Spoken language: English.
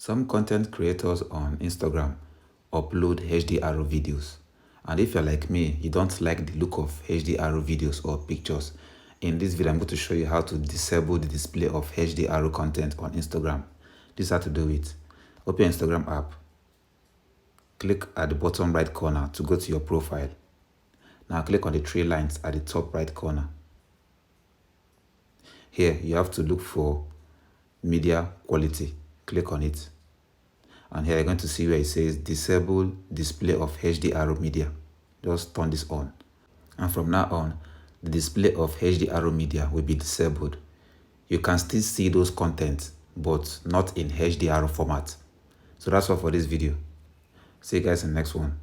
Some content creators on Instagram upload HDR videos. And if you're like me, you don't like the look of HDR videos or pictures, in this video I'm going to show you how to disable the display of HDR content on Instagram. This is how to do it. Open your Instagram app. Click at the bottom right corner to go to your profile. Now click on the three lines at the top right corner. Here you have to look for media quality. Click on it. And here you're going to see where it says disable display of HDR media. Just turn this on. And from now on, the display of HDR media will be disabled. You can still see those contents, but not in HDR format. So that's all for this video. See you guys in the next one.